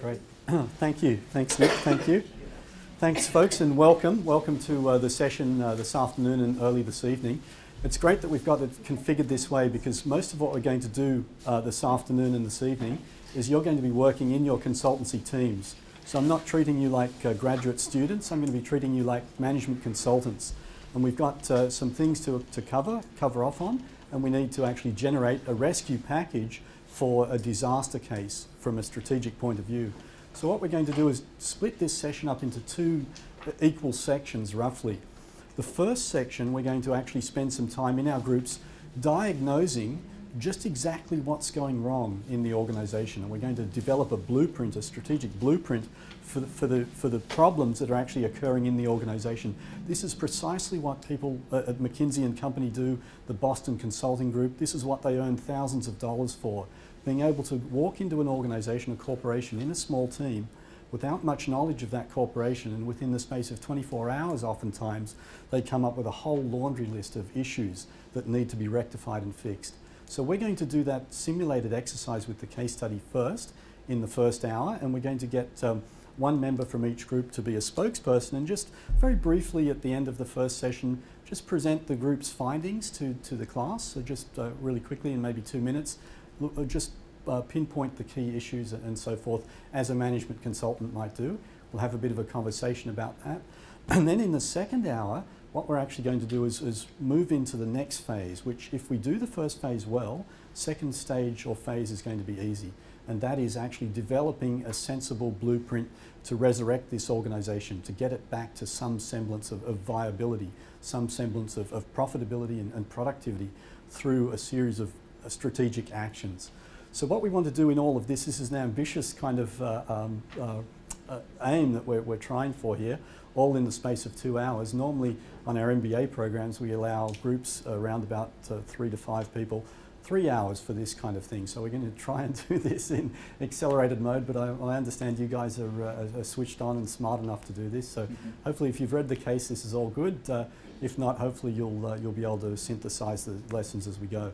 Great. Thank you. Thanks, Nick. Thank you. Thanks, folks, and welcome. Welcome to the session this afternoon and early this evening. It's great that we've got it configured this way because most of what we're going to do this afternoon and this evening is you're going to be working in your consultancy teams. So I'm not treating you like graduate students. I'm going to be treating you like management consultants. And we've got some things to cover off on, and we need to actually generate a rescue package for a disaster case from a strategic point of view. So what we're going to do is split this session up into two equal sections roughly. The first section we're going to actually spend some time in our groups diagnosing just exactly what's going wrong in the organisation, and we're going to develop a blueprint, a strategic blueprint for the problems that are actually occurring in the organisation. This is precisely what people at McKinsey and Company do, the Boston Consulting Group. This is what they earn thousands of dollars for. Being able to walk into an organisation, a corporation, in a small team, without much knowledge of that corporation, and within the space of 24 hours oftentimes, they come up with a whole laundry list of issues that need to be rectified and fixed. So we're going to do that simulated exercise with the case study first, in the first hour, and we're going to get one member from each group to be a spokesperson, and just very briefly at the end of the first session, just present the group's findings to the class, so just really quickly in maybe 2 minutes, just pinpoint the key issues and so forth, as a management consultant might do. We'll have a bit of a conversation about that. And then in the second hour, what we're actually going to do is move into the next phase, which if we do the first phase well, second stage or phase is going to be easy. And that is actually developing a sensible blueprint to resurrect this organisation, to get it back to some semblance of viability, some semblance of profitability and productivity through a series of strategic actions. So what we want to do in all of this is an ambitious kind of aim that we're trying for here, all in the space of 2 hours. Normally on our MBA programs we allow groups around about 3 to 5 people, 3 hours for this kind of thing. So we're going to try and do this in accelerated mode, but I understand you guys are switched on and smart enough to do this. So hopefully if you've read the case, this is all good. If not, hopefully you'll be able to synthesize the lessons as we go.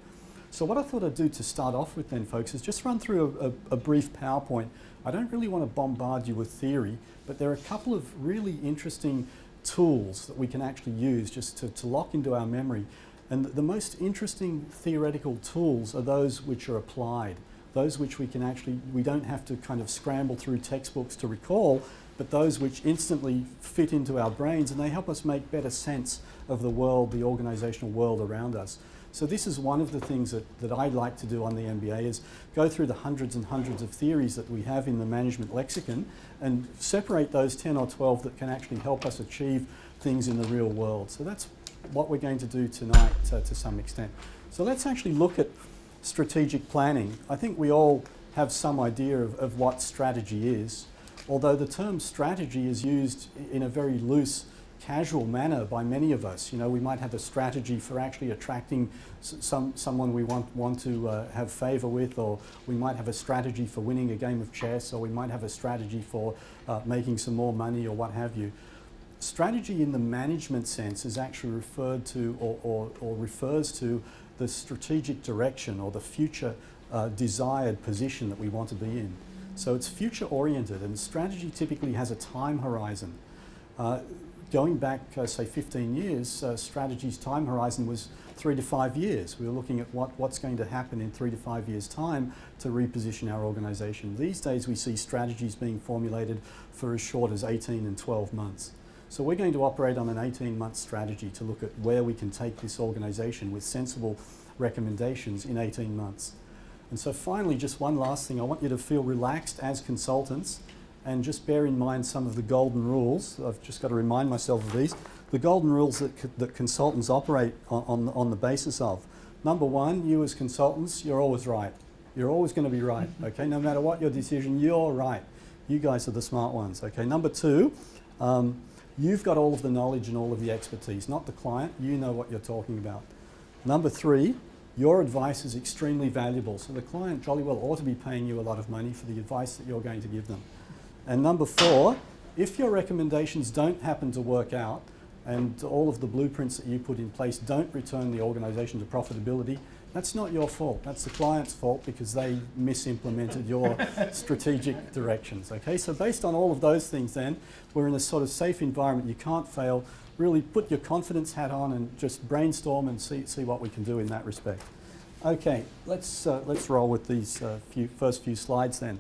So what I thought I'd do to start off with then, folks, is just run through a brief PowerPoint. I don't really want to bombard you with theory, but there are a couple of really interesting tools that we can actually use just to lock into our memory. And the most interesting theoretical tools are those which are applied, those which we don't have to kind of scramble through textbooks to recall, but those which instantly fit into our brains, and they help us make better sense of the world, the organizational world around us. So this is one of the things that I like to do on the MBA, is go through the hundreds and hundreds of theories that we have in the management lexicon and separate those 10 or 12 that can actually help us achieve things in the real world. So that's what we're going to do tonight to some extent. So let's actually look at strategic planning. I think we all have some idea of what strategy is, although the term strategy is used in a very loose, casual manner by many of us. You know, we might have a strategy for actually attracting someone we want to have favour with, or we might have a strategy for winning a game of chess, or we might have a strategy for making some more money, or what have you. Strategy in the management sense is actually referred to or refers to the strategic direction or the future desired position that we want to be in. So it's future oriented, and strategy typically has a time horizon. Going back, say 15 years, strategy's time horizon was 3 to 5 years. We were looking at what's going to happen in 3 to 5 years' time to reposition our organisation. These days we see strategies being formulated for as short as 18 and 12 months. So we're going to operate on an 18-month strategy to look at where we can take this organisation with sensible recommendations in 18 months. And so finally, just one last thing, I want you to feel relaxed as consultants, and just bear in mind some of the golden rules. I've just got to remind myself of these. The golden rules that consultants operate on the basis of. Number one, you as consultants, you're always right. You're always going to be right, okay? No matter what your decision, you're right. You guys are the smart ones, okay? Number two, you've got all of the knowledge and all of the expertise, not the client. You know what you're talking about. Number three, your advice is extremely valuable. So the client jolly well ought to be paying you a lot of money for the advice that you're going to give them. And number four, if your recommendations don't happen to work out and all of the blueprints that you put in place don't return the organisation to profitability, That's not your fault. That's the client's fault because they misimplemented your strategic directions. Okay, so based on all of those things then, we're in a sort of safe environment. You can't fail. Really put your confidence hat on and just brainstorm and see what we can do in that respect. Okay, let's roll with these first few slides then.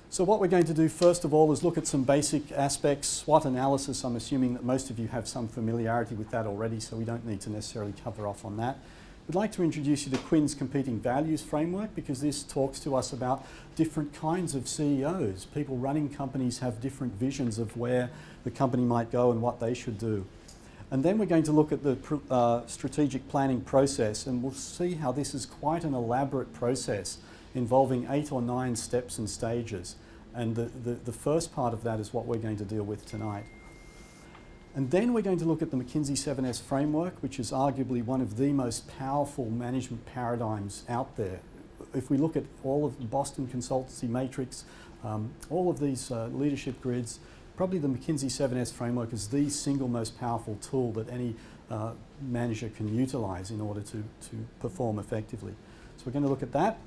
So what we're going to do first of all is look at some basic aspects. SWOT analysis, I'm assuming that most of you have some familiarity with that already, so we don't need to necessarily cover off on that. We'd like to introduce you to Quinn's Competing Values Framework because this talks to us about different kinds of CEOs. People running companies have different visions of where the company might go and what they should do. And then we're going to look at the strategic planning process, and we'll see how this is quite an elaborate process involving 8 or 9 steps and stages. And the first part of that is what we're going to deal with tonight. And then we're going to look at the McKinsey 7S framework, which is arguably one of the most powerful management paradigms out there. If we look at all of the Boston Consultancy Matrix, all of these leadership grids, probably the McKinsey 7S framework is the single most powerful tool that any manager can utilize in order to perform effectively. So we're going to look at that,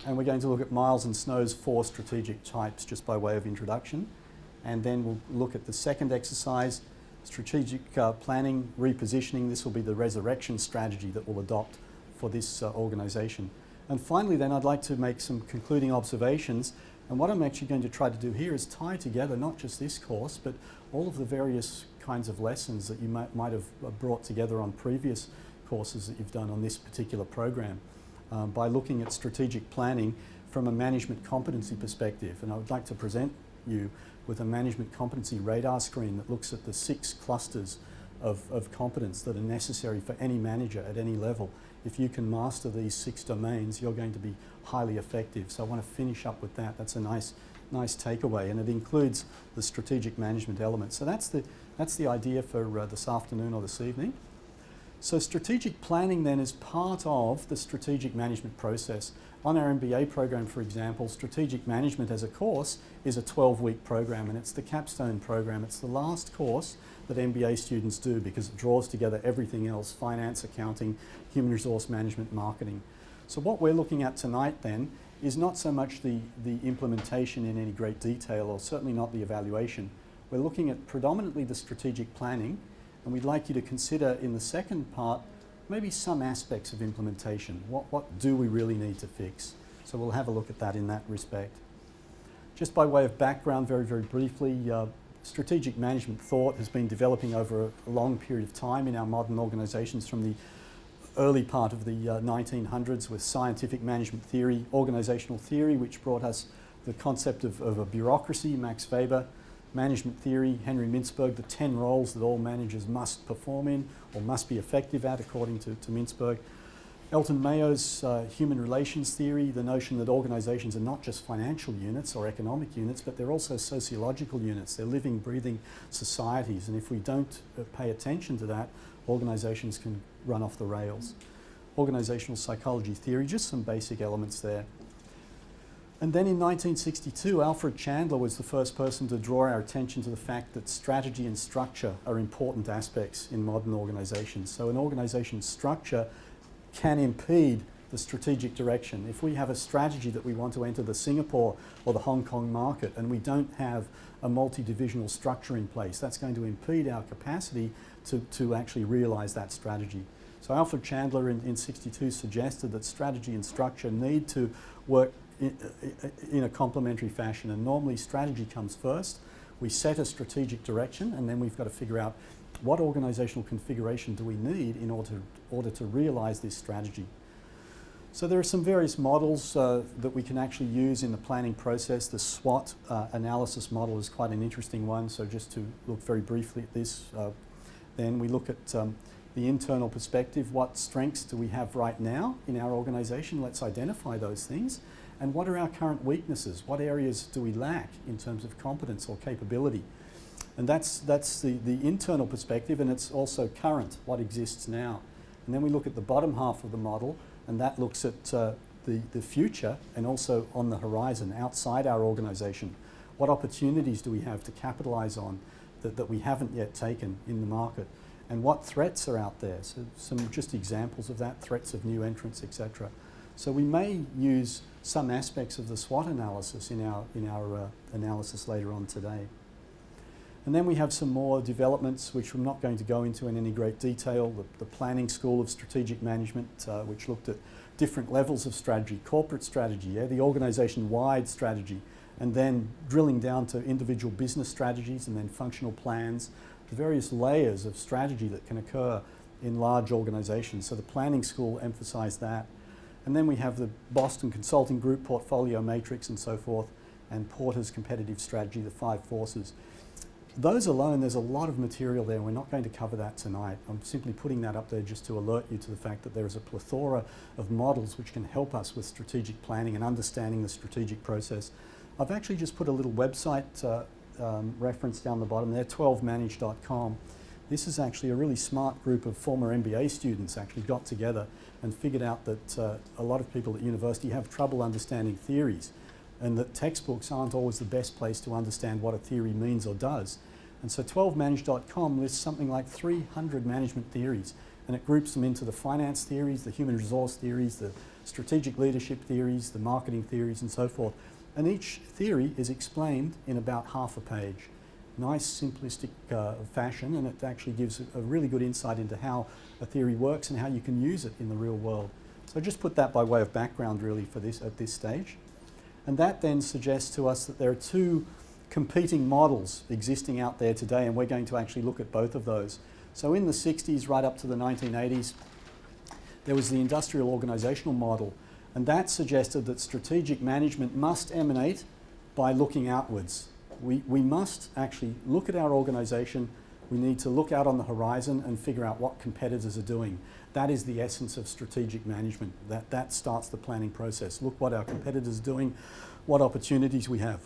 and we're going to look at Miles and Snow's 4 strategic types just by way of introduction. And then we'll look at the second exercise, strategic planning, repositioning. This will be the resurrection strategy that we'll adopt for this organisation. And finally then I'd like to make some concluding observations, and what I'm actually going to try to do here is tie together not just this course but all of the various kinds of lessons that you might have brought together on previous courses that you've done on this particular program by looking at strategic planning from a management competency perspective. And I would like to present you with a management competency radar screen that looks at the 6 clusters of competence that are necessary for any manager at any level. If you can master these 6 domains, you're going to be highly effective. So I want to finish up with that. That's a nice takeaway, and it includes the strategic management element. So that's the idea for this afternoon or this evening. So strategic planning then is part of the strategic management process. On our MBA program, for example, strategic management as a course is a 12-week program, and it's the capstone program. It's the last course that MBA students do because it draws together everything else: finance, accounting, human resource management, marketing. So what we're looking at tonight then is not so much the implementation in any great detail, or certainly not the evaluation. We're looking at predominantly the strategic planning, and we'd like you to consider in the second part maybe some aspects of implementation. What do we really need to fix? So we'll have a look at that in that respect. Just by way of background, very, very briefly, strategic management thought has been developing over a long period of time in our modern organisations from the early part of the 1900s with scientific management theory, organisational theory, which brought us the concept of a bureaucracy, Max Weber, management theory, Henry Mintzberg, the 10 roles that all managers must perform in or must be effective at, according to Mintzberg. Elton Mayo's human relations theory, the notion that organisations are not just financial units or economic units, but they're also sociological units. They're living, breathing societies, and if we don't pay attention to that, organisations can run off the rails. Organisational psychology theory, just some basic elements there. And then in 1962, Alfred Chandler was the first person to draw our attention to the fact that strategy and structure are important aspects in modern organisations. So an organisation's structure can impede the strategic direction. If we have a strategy that we want to enter the Singapore or the Hong Kong market and we don't have a multi-divisional structure in place, that's going to impede our capacity to actually realise that strategy. So Alfred Chandler in 62 suggested that strategy and structure need to work in a complementary fashion, and normally strategy comes first. We set a strategic direction, and then we've got to figure out what organisational configuration do we need in order to realise this strategy. So there are some various models that we can actually use in the planning process. The SWOT analysis model is quite an interesting one, so just to look very briefly at this, then we look at the internal perspective. What strengths do we have right now in our organisation? Let's identify those things. And what are our current weaknesses? What areas do we lack in terms of competence or capability? And that's the internal perspective, and it's also current, what exists now. And then we look at the bottom half of the model, and that looks at the future and also on the horizon outside our organisation. What opportunities do we have to capitalise on that we haven't yet taken in the market? and what threats are out there. So some just examples of that, threats of new entrants, etc. So we may use some aspects of the SWOT analysis in our analysis later on today. And then we have some more developments which I'm not going to go into in any great detail. The Planning School of Strategic Management, which looked at different levels of strategy, corporate strategy, the organisation-wide strategy, and then drilling down to individual business strategies and then functional plans, the various layers of strategy that can occur in large organisations. So the Planning School emphasised that. And then we have the Boston Consulting Group Portfolio Matrix and so forth, and Porter's Competitive Strategy, the 5 forces. Those alone, there's a lot of material there. We're not going to cover that tonight. I'm simply putting that up there just to alert you to the fact that there is a plethora of models which can help us with strategic planning and understanding the strategic process. I've actually just put a little website reference down the bottom there, 12manage.com. This is actually a really smart group of former MBA students actually got together and figured out that a lot of people at university have trouble understanding theories, and that textbooks aren't always the best place to understand what a theory means or does. And so 12manage.com lists something like 300 management theories, and it groups them into the finance theories, the human resource theories, the strategic leadership theories, the marketing theories, and so forth. And each theory is explained in about half a page. Nice, simplistic fashion, and it actually gives a really good insight into how a theory works and how you can use it in the real world. So just put that by way of background really for this at this stage. And that then suggests to us that there are 2 competing models existing out there today, and we're going to actually look at both of those. So in the 60s right up to the 1980s, there was the industrial organizational model, and that suggested that strategic management must emanate by looking outwards. We must actually look at our organization. We need to look out on the horizon and figure out what competitors are doing. That is the essence of strategic management. That starts the planning process. Look what our competitors are doing, what opportunities we have.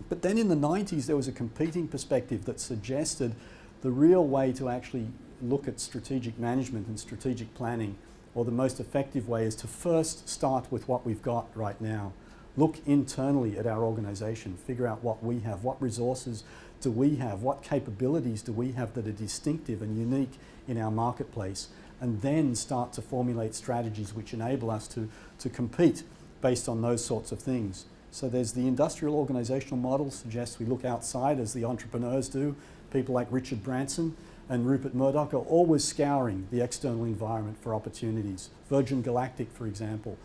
But then in the 90s, there was a competing perspective that suggested the real way to actually look at strategic management and strategic planning, or the most effective way, is to first start with what we've got right now. Look internally at our organization, figure out what we have, what resources do we have, what capabilities do we have that are distinctive and unique in our marketplace, and then start to formulate strategies which enable us to compete based on those sorts of things. So there's the industrial organizational model, suggests we look outside as the entrepreneurs do. People like Richard Branson and Rupert Murdoch are always scouring the external environment for opportunities. Virgin Galactic, for example,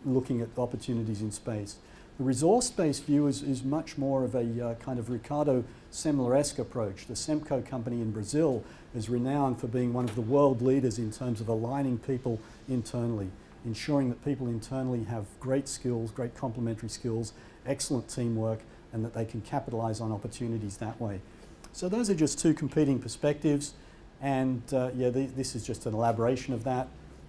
looking at opportunities in space. The resource-based view is much more of a kind of Ricardo Semler-esque approach. The Semco company in Brazil is renowned for being one of the world leaders in terms of aligning people internally, ensuring that people internally have great skills, great complementary skills, excellent teamwork, and that they can capitalize on opportunities that way. So those are just 2 competing perspectives, and this is just an elaboration of that.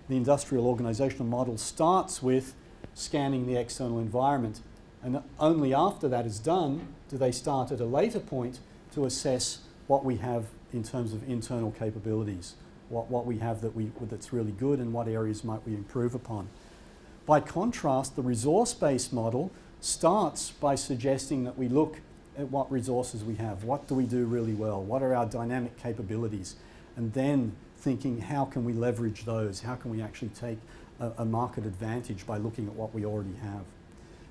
The industrial organizational model starts with scanning the external environment, and only after that is done do they start at a later point to assess what we have in terms of internal capabilities, what we have that's really good and what areas might we improve upon. By contrast, the resource-based model starts by suggesting that we look at what resources we have, what do we do really well, what are our dynamic capabilities, and then thinking how can we leverage those, how can we actually take a market advantage by looking at what we already have.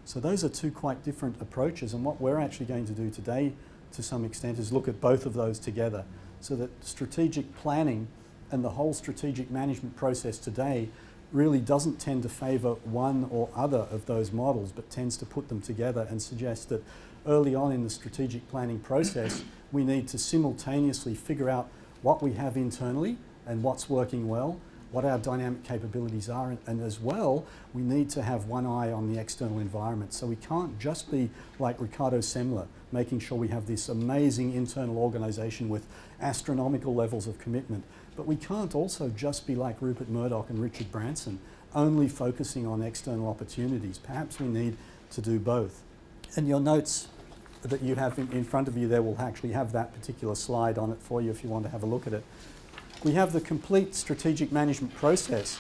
So those are 2 quite different approaches, and what we're actually going to do today to some extent is look at both of those together, so that strategic planning and the whole strategic management process today really doesn't tend to favour one or other of those models, but tends to put them together and suggest that early on in the strategic planning process we need to simultaneously figure out what we have internally and what's working well, what our dynamic capabilities are, and as well, we need to have one eye on the external environment. So we can't just be like Ricardo Semler, making sure we have this amazing internal organization with astronomical levels of commitment. But we can't also just be like Rupert Murdoch and Richard Branson, only focusing on external opportunities. Perhaps we need to do both. And your notes that you have in front of you there will actually have that particular slide on it for you if you want to have a look at it. We have the complete strategic management process,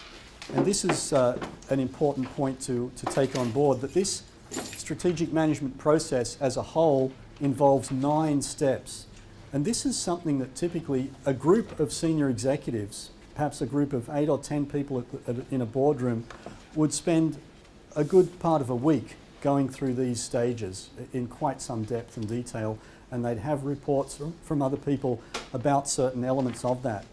and this is an important point to take on board, that this strategic management process as a whole involves 9 steps. And this is something that typically a group of senior executives, perhaps a group of 8 or 10 people in a boardroom, would spend a good part of a week going through these stages in quite some depth and detail, and they'd have reports from other people about certain elements of that.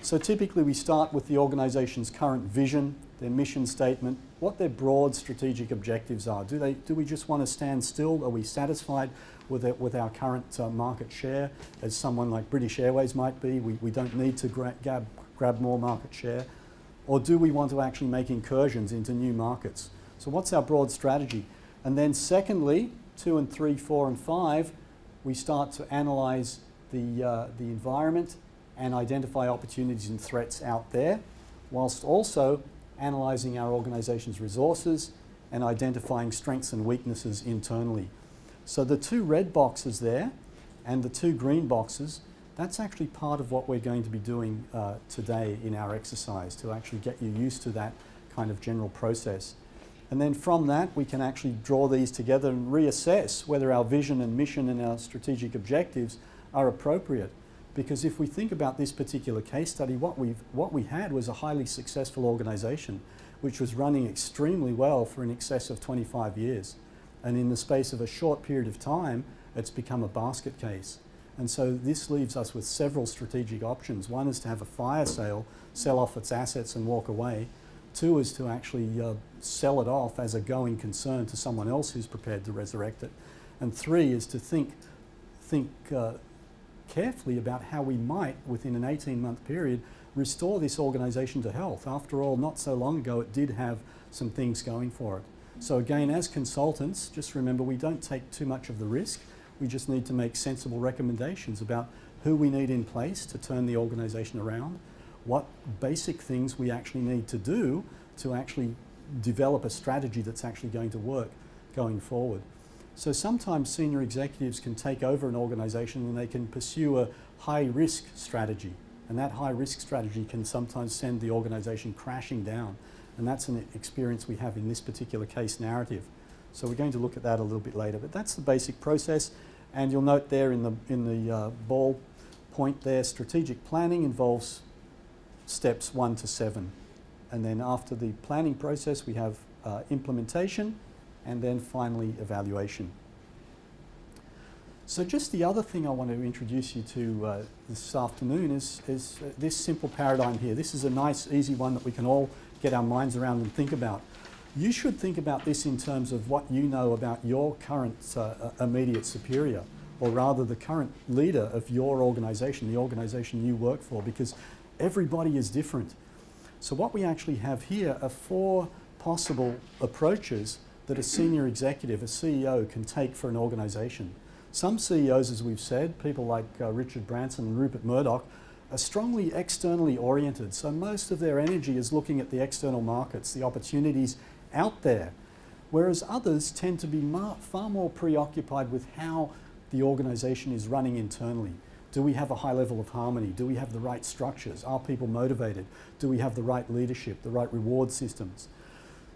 So typically we start with the organisation's current vision, their mission statement, what their broad strategic objectives are. Do we just want to stand still? Are we satisfied with our current market share, as someone like British Airways might be? We don't need to grab more market share. Or do we want to actually make incursions into new markets? So what's our broad strategy? And then secondly, 2 and 3, 4 and 5, we start to analyse the environment and identify opportunities and threats out there, whilst also analysing our organisation's resources and identifying strengths and weaknesses internally. So the 2 red boxes there and the 2 green boxes, that's actually part of what we're going to be doing today in our exercise, to actually get you used to that kind of general process. And then from that, we can actually draw these together and reassess whether our vision and mission and our strategic objectives are appropriate. Because if we think about this particular case study, what we had was a highly successful organisation which was running extremely well for in excess of 25 years. And in the space of a short period of time, it's become a basket case. And so this leaves us with several strategic options. One is to have a fire sale, sell off its assets and walk away. 2 is to actually sell it off as a going concern to someone else who's prepared to resurrect it. And 3 is to think carefully about how we might, within an 18-month period, restore this organisation to health. After all, not so long ago, it did have some things going for it. So again, as consultants, just remember we don't take too much of the risk. We just need to make sensible recommendations about who we need in place to turn the organisation around, what basic things we actually need to do to actually develop a strategy that's actually going to work going forward. So sometimes senior executives can take over an organisation and they can pursue a high-risk strategy. And that high-risk strategy can sometimes send the organisation crashing down. And that's an experience we have in this particular case narrative. So we're going to look at that a little bit later. But that's the basic process. And you'll note there in the ball point there, strategic planning involves steps 1 to 7. And then after the planning process, we have implementation, and then finally evaluation. So just the other thing I want to introduce you to this afternoon is this simple paradigm here. This is a nice, easy one that we can all get our minds around and think about. You should think about this in terms of what you know about your current immediate superior, or rather the current leader of your organisation, the organisation you work for, because everybody is different. So what we actually have here are 4 possible approaches that a senior executive, a CEO, can take for an organisation. Some CEOs, as we've said, people like Richard Branson and Rupert Murdoch, are strongly externally oriented. So most of their energy is looking at the external markets, the opportunities out there, whereas others tend to be far more preoccupied with how the organisation is running internally. Do we have a high level of harmony? Do we have the right structures? Are people motivated? Do we have the right leadership, the right reward systems?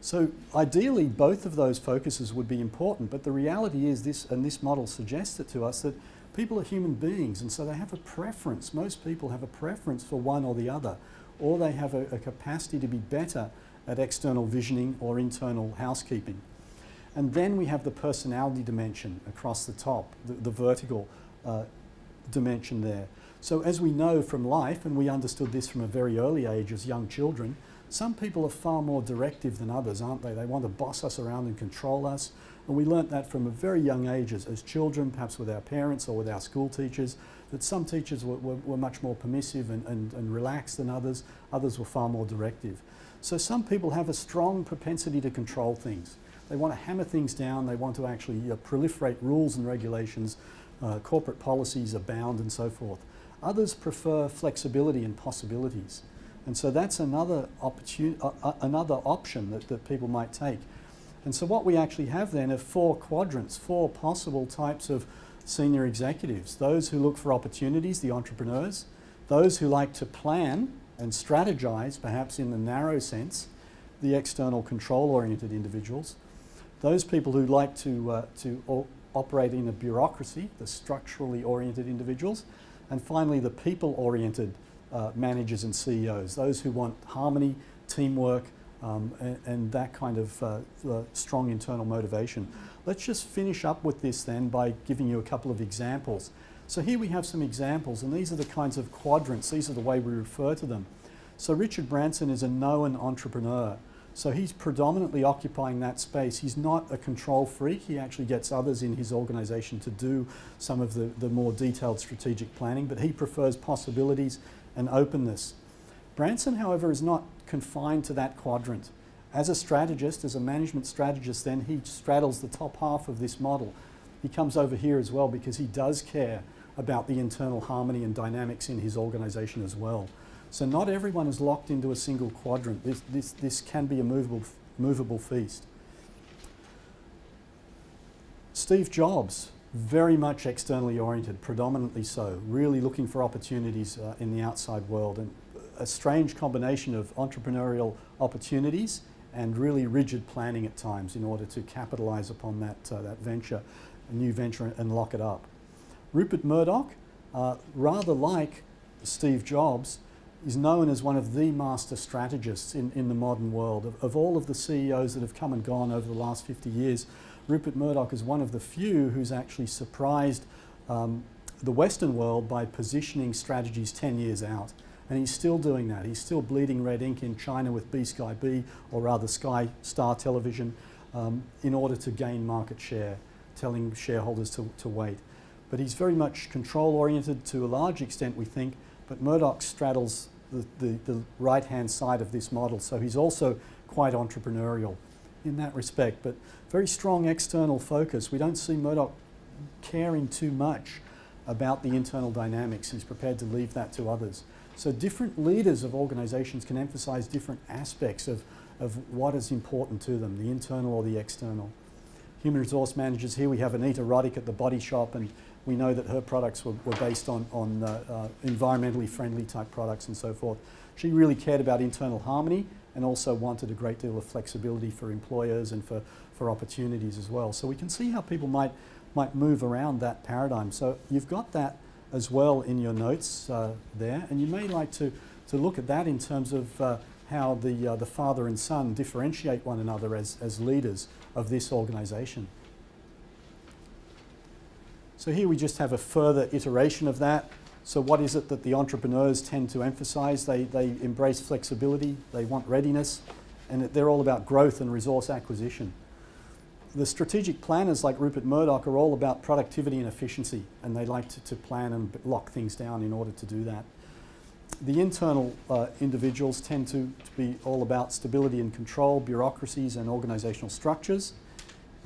So ideally, both of those focuses would be important, but the reality is this, and this model suggests it to us, that people are human beings, and so they have a preference. Most people have a preference for one or the other, or they have a capacity to be better at external visioning or internal housekeeping. And then we have the personality dimension across the top, the vertical dimension there. So as we know from life, and we understood this from a very early age as young children, some people are far more directive than others, aren't they? They want to boss us around and control us. And we learnt that from a very young age as children, perhaps with our parents or with our school teachers, that some teachers were much more permissive and relaxed than others. Others were far more directive. So some people have a strong propensity to control things. They want to hammer things down. They want to actually proliferate rules and regulations. Corporate policies abound and so forth. Others prefer flexibility and possibilities. And so that's another option that people might take. And so what we actually have then are 4 quadrants, 4 possible types of senior executives. Those who look for opportunities, the entrepreneurs. Those who like to plan and strategize, perhaps in the narrow sense, the external control-oriented individuals. Those people who like to operate in a bureaucracy, the structurally oriented individuals, and finally the people-oriented managers and CEOs, those who want harmony, teamwork, and that kind of strong internal motivation. Let's just finish up with this then by giving you a couple of examples. So here we have some examples, and these are the kinds of quadrants, these are the way we refer to them. So Richard Branson is a known entrepreneur. So he's predominantly occupying that space. He's not a control freak. He actually gets others in his organization to do some of the more detailed strategic planning, but he prefers possibilities and openness. Branson, however, is not confined to that quadrant. As a strategist, as a management strategist, then he straddles the top half of this model. He comes over here as well because he does care about the internal harmony and dynamics in his organization as well. So not everyone is locked into a single quadrant. This can be a movable feast. Steve Jobs, very much externally oriented, predominantly so, really looking for opportunities in the outside world, and a strange combination of entrepreneurial opportunities and really rigid planning at times in order to capitalize upon that venture, a new venture, and lock it up. Rupert Murdoch, rather like Steve Jobs, is known as one of the master strategists in the modern world. Of all of the CEOs that have come and gone over the last 50 years, Rupert Murdoch is one of the few who's actually surprised the Western world by positioning strategies 10 years out. And he's still doing that. He's still bleeding red ink in China with B-Sky-B, or rather Sky Star Television, in order to gain market share, telling shareholders to wait. But he's very much control-oriented to a large extent, we think, but Murdoch straddles the right-hand side of this model, so he's also quite entrepreneurial in that respect, but very strong external focus. We don't see Murdoch caring too much about the internal dynamics. He's prepared to leave that to others. So different leaders of organizations can emphasize different aspects of what is important to them, the internal or the external. Human resource managers, here we have Anita Roddick at the Body Shop, and we know that her products were based on environmentally friendly type products and so forth. She really cared about internal harmony and also wanted a great deal of flexibility for employers and for opportunities as well. So we can see how people might move around that paradigm. So you've got that as well in your notes there, and you may like to look at that in terms of how the father and son differentiate one another as leaders of this organization. So here we just have a further iteration of that. So what is it that the entrepreneurs tend to emphasize? They embrace flexibility, they want readiness, and they're all about growth and resource acquisition. The strategic planners like Rupert Murdoch are all about productivity and efficiency, and they like to plan and lock things down in order to do that. The internal individuals tend to be all about stability and control, bureaucracies and organizational structures.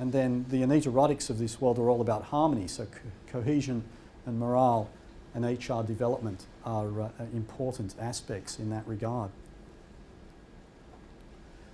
And then the Anita Roddicks of this world are all about harmony, so cohesion and morale and HR development are important aspects in that regard.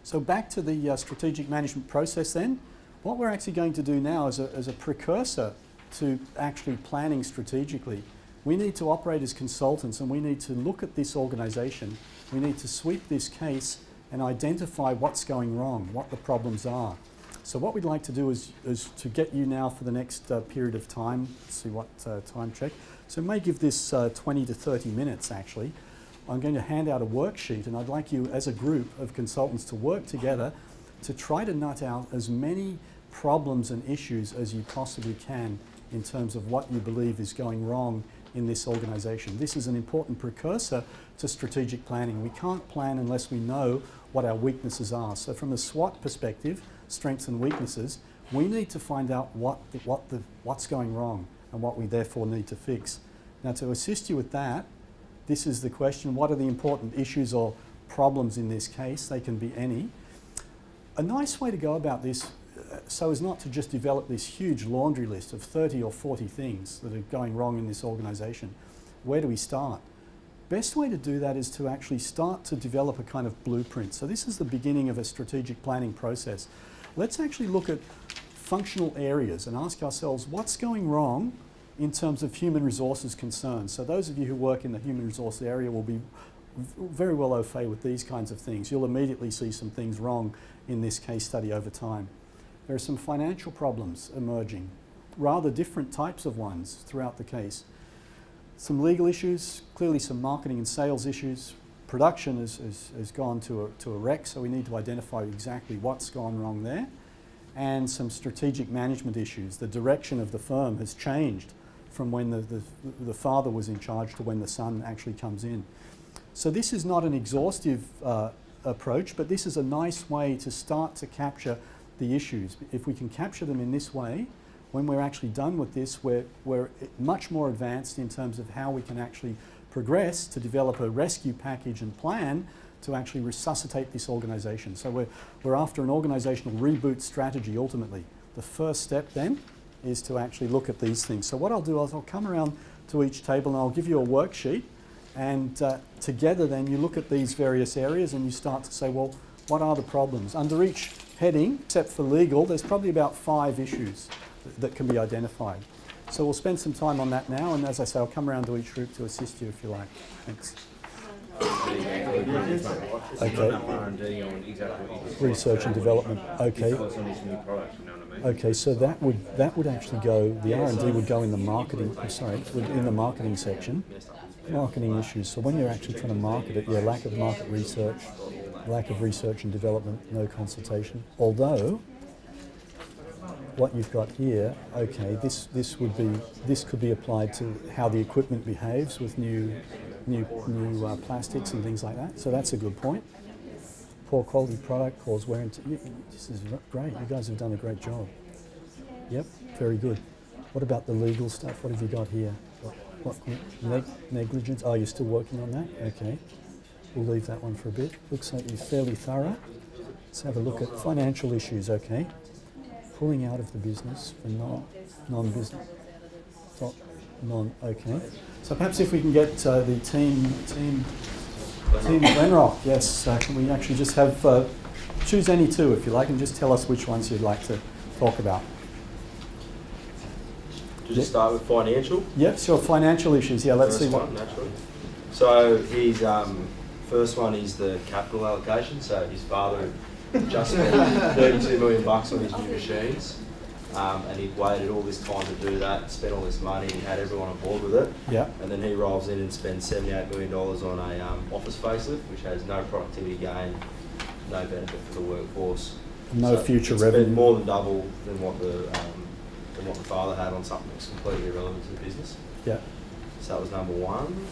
So back to the strategic management process then. What we're actually going to do now as a precursor to actually planning strategically, we need to operate as consultants, and we need to look at this organization. We need to sweep this case and identify what's going wrong, what the problems are. So what we'd like to do is to get you now for the next period of time. Let's see what time check. So it may give this 20 to 30 minutes actually. I'm going to hand out a worksheet, and I'd like you as a group of consultants to work together to try to nut out as many problems and issues as you possibly can in terms of what you believe is going wrong in this organization. This is an important precursor to strategic planning. We can't plan unless we know what our weaknesses are. So from a SWOT perspective, strengths and weaknesses, we need to find out what's going wrong and what we therefore need to fix. Now, to assist you with that, this is the question: what are the important issues or problems in this case? They can be any. A nice way to go about this so as not to just develop this huge laundry list of 30 or 40 things that are going wrong in this organization. Where do we start? Best way to do that is to actually start to develop a kind of blueprint. So this is the beginning of a strategic planning process. Let's actually look at functional areas and ask ourselves what's going wrong in terms of human resources concerns. So those of you who work in the human resource area will be very well au fait with these kinds of things. You'll immediately see some things wrong in this case study over time. There are some financial problems emerging. rather different types of ones throughout the case. Some legal issues, clearly some marketing and sales issues. Production has gone to a wreck, so we need to identify exactly what's gone wrong there. And some strategic management issues. The direction of the firm has changed from when the father was in charge to when the son actually comes in. So this is not an exhaustive approach, but this is a nice way to start to capture the issues. If we can capture them in this way, when we're actually done with this, we're much more advanced in terms of how we can actually progress to develop a rescue package and plan to actually resuscitate this organisation. So we're after an organisational reboot strategy ultimately. The first step then is to actually look at these things. So what I'll do is I'll come around to each table and I'll give you a worksheet, and together then you look at these various areas and you start to say, well, what are the problems? Under each heading, except for legal, there's probably about 5 issues that can be identified. So we'll spend some time on that now, and as I say, I'll come around to each group to assist you if you like. Thanks. Okay. Research and development. Okay. Okay. So that would actually go. The R&D would go in the marketing. In the marketing section. Marketing issues. So when you're actually trying to market it, lack of market research, lack of research and development, no consultation. Although what you've got here, okay, this could be applied to how the equipment behaves with new plastics and things like that. So that's a good point. Poor quality product cause wear and tear. This is great. You guys have done a great job. Yep, very good. What about the legal stuff? What have you got here? What negligence? Oh, you're still working on that? Okay. We'll leave that one for a bit. Looks like you're fairly thorough. Let's have a look at financial issues. Okay. Pulling out of the business for non-business. Okay. So perhaps if we can get the team Glenrock, yes. Can we actually just have choose any 2 if you like, and just tell us which ones you'd like to talk about. Just start with financial. Yep. Sure. Financial issues. Yeah. Let's see what. Naturally. So his first one is the capital allocation. So his father just spent $32 million on his new machines, and he'd waited all this time to do that, spent all this money, and had everyone on board with it. Yeah. And then he rolls in and spends $78 million on a office facelift, which has no productivity gain, no benefit for the workforce. No future revenue. Spent more than double than what the father had on something that's completely irrelevant to the business. Yeah. So that was number 1.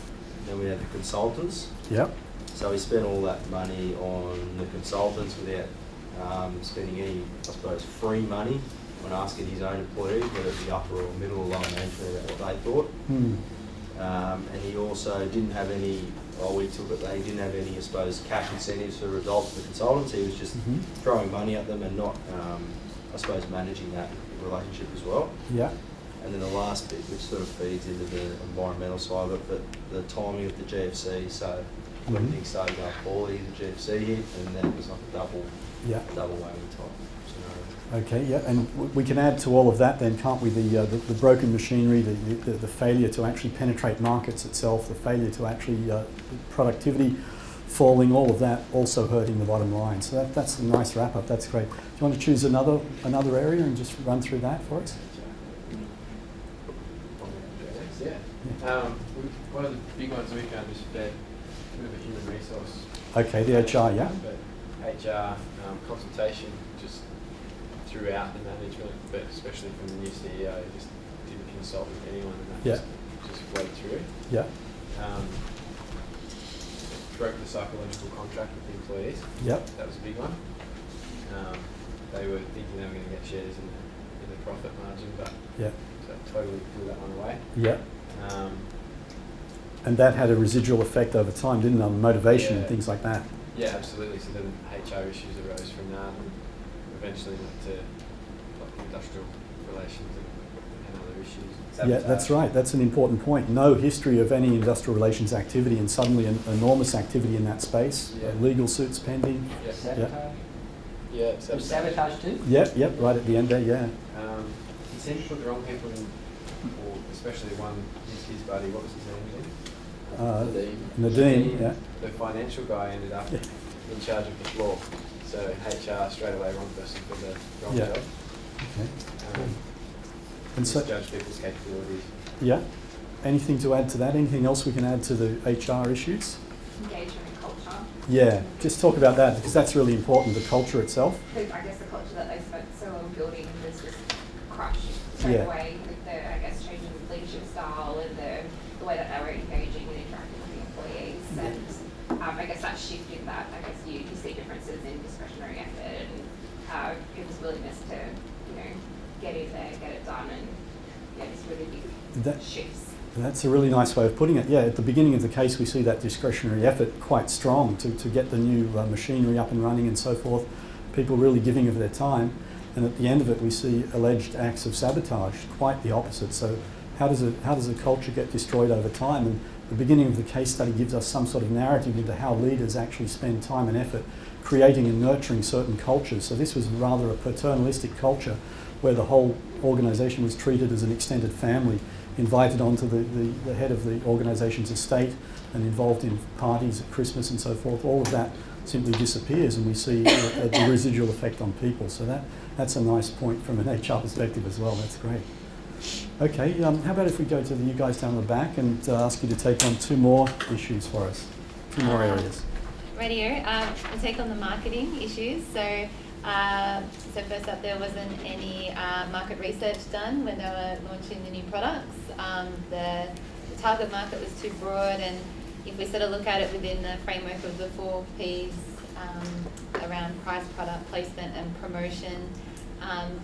Then we had the consultants. Yep. So he spent all that money on the consultants without spending any, I suppose, free money when asking his own employees, whether it be upper or middle or lower management, about what they thought. And he also didn't have any, we took it that he didn't have any, I suppose, cash incentives for the results of the consultants. He was just throwing money at them and not, I suppose, managing that relationship as well. Yeah. And then the last bit, which sort of feeds into the environmental side of it, but the timing of the GFC. So when things started going poorly, the GFC hit, and then it was like a double whammy type scenario. Okay, yeah, and we can add to all of that then, can't we? The broken machinery, the failure to actually penetrate markets itself, the failure to actually productivity falling, all of that also hurting the bottom line. So that's a nice wrap up. That's great. Do you want to choose another area and just run through that for us? Yeah. One of the big ones we found was a bit of a human resource. Okay, the HR, yeah. But HR consultation just throughout the management, but especially from the new CEO, just didn't consult with anyone, and that just flowed through. Yeah. Broke the psychological contract with the employees. Yep. That was a big one. They were thinking they were going to get shares in the profit margin, but so totally blew that one away. Yeah. And that had a residual effect over time, didn't it, on motivation and things like that? Yeah, absolutely. So then HR issues arose from that, and eventually went to like industrial relations and other issues. Yeah, that's right. That's an important point. No history of any industrial relations activity, and suddenly an enormous activity in that space. Yeah. Legal suits pending. Yeah. Sabotage? Yeah, Was sabotage too? Yep, right at the end there, yeah. He seemed to put the wrong people in, or especially one, his buddy, what was his name again? Nadeem, yeah. The financial guy ended up in charge of the floor. So HR straight away, wrong person for the wrong job. Okay. And so, misjudge people's capabilities. yeah. Anything to add to that? Anything else we can add to the HR issues? Engagement and culture. Yeah, just talk about that because that's really important, the culture itself. I guess the culture that they spent so long building was just crushed straight Yeah. away with the, I guess, changing leadership style and the way that they were engaging and interacting with the employees. Yeah. And I guess that shift in that, I guess you see differences in discretionary effort and people's willingness to, get in there, get it done, and just really big shifts. That's a really nice way of putting it. Yeah, at the beginning of the case, we see that discretionary effort quite strong to get the new machinery up and running and so forth, people really giving of their time. And at the end of it, we see alleged acts of sabotage, quite the opposite. So how does a culture get destroyed over time? And the beginning of the case study gives us some sort of narrative into how leaders actually spend time and effort creating and nurturing certain cultures. So this was rather a paternalistic culture where the whole organisation was treated as an extended family, invited onto the head of the organisation's estate and involved in parties at Christmas and so forth. All of that simply disappears and we see the residual effect on people. So that's a nice point from an HR perspective as well. That's great. Okay, how about if we go to you guys down the back and ask you to take on two more issues for us, two more areas. Radio. We'll take on the marketing issues. So first up, there wasn't any market research done when they were launching the new products. The target market was too broad, and if we sort of look at it within the framework of the 4 Ps around price, product placement and promotion,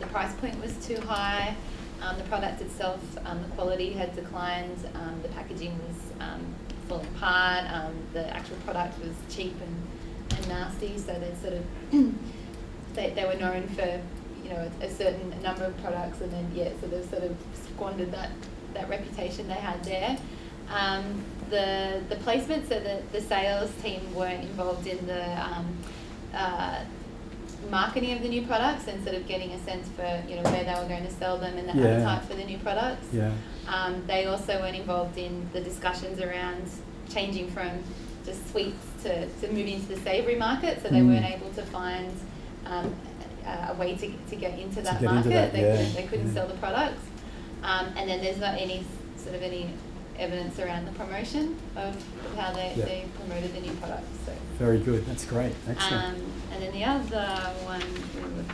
the price point was too high. The product itself, the quality had declined, the packaging was falling apart, the actual product was cheap and nasty, so they sort of they were known for a certain number of products, and then so they sort of squandered that reputation they had there. The placement, so the sales team weren't involved in the marketing of the new products and sort of getting a sense for where they were going to sell them and the appetite for the new products. Yeah. They also weren't involved in the discussions around changing from just sweets to moving into the savoury market, so they weren't able to find a way to get into that market. They couldn't sell the products. And then there's not any evidence around the promotion of how they promoted the new products. So. Very good. That's great. Excellent. And then the other one we would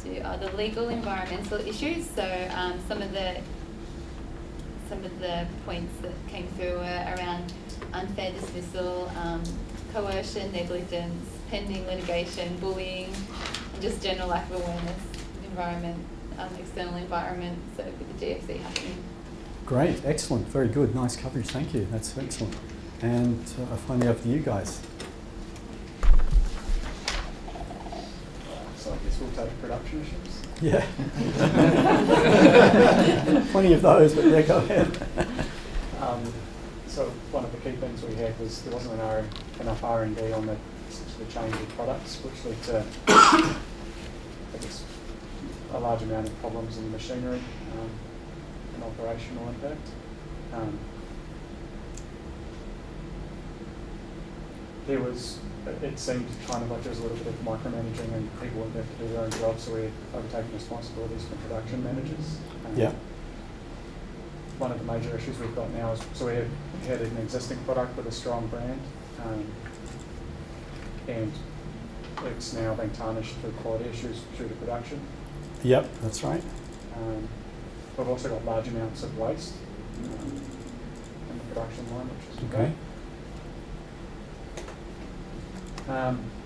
do are the legal environmental issues. So some of the points that came through were around unfair dismissal, coercion, negligence, pending litigation, bullying, and just general lack of awareness of environment, external environment, so with the GFC happening. Great, excellent, very good, nice coverage, thank you, that's excellent. And finally over to you guys. So I guess we'll take production issues. Yeah. Plenty of those, but yeah, go ahead. So one of the key things we had was there wasn't enough R&D on the change of products, which led to I guess a large amount of problems in the machinery and operational impact. It seemed kind of like there was a little bit of micromanaging and people wouldn't have to do their own job, so we had overtaken responsibilities for production managers. Yeah. One of the major issues we've got now is, so we had an existing product with a strong brand, and it's now being tarnished through quality issues due to production. Yep, that's right. We've also got large amounts of waste in the production line, which is Okay.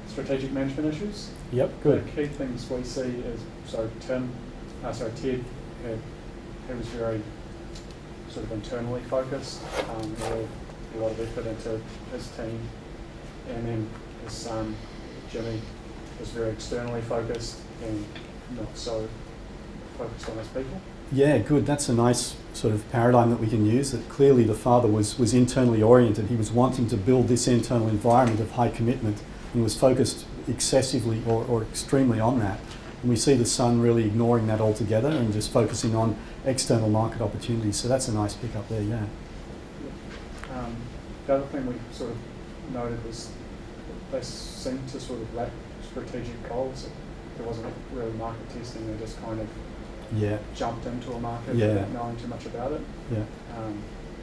Strategic management issues. Yep, good. The key things we see is, Ted, he was very sort of internally focused, he had a lot of effort into his team, and then his son, Jimmy, was very externally focused and not so focused on his people. Yeah, good. That's a nice sort of paradigm that we can use, that clearly the father was internally oriented. He was wanting to build this internal environment of high commitment and was focused excessively or extremely on that. And we see the son really ignoring that altogether and just focusing on external market opportunities. So that's a nice pick up there, yeah. The other thing we sort of noted was they seemed to sort of lack strategic goals. There wasn't really market testing, they just kind of Yeah, jumped into a market Yeah. without knowing too much about it. yeah.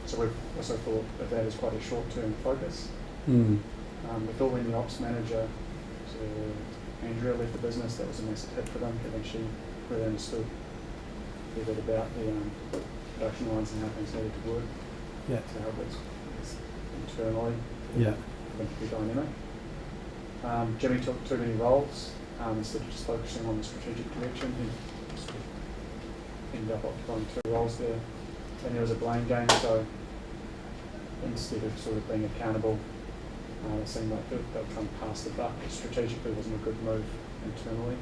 So we've also thought of that as quite a short-term focus. Mm. With Bill when the ops manager, so Andrea left the business, that was a massive hit for them, given she really understood a bit about the production lines and how things needed to work. Yeah, So how it works internally, yeah, for them to be dynamic. Jimmy took too many roles, instead of just focusing on the strategic direction, he sort of ended up occupying 2 roles there. And there was a blame game, so instead of sort of being accountable, it seemed like they were trying to pass the buck. Strategically wasn't a good move internally.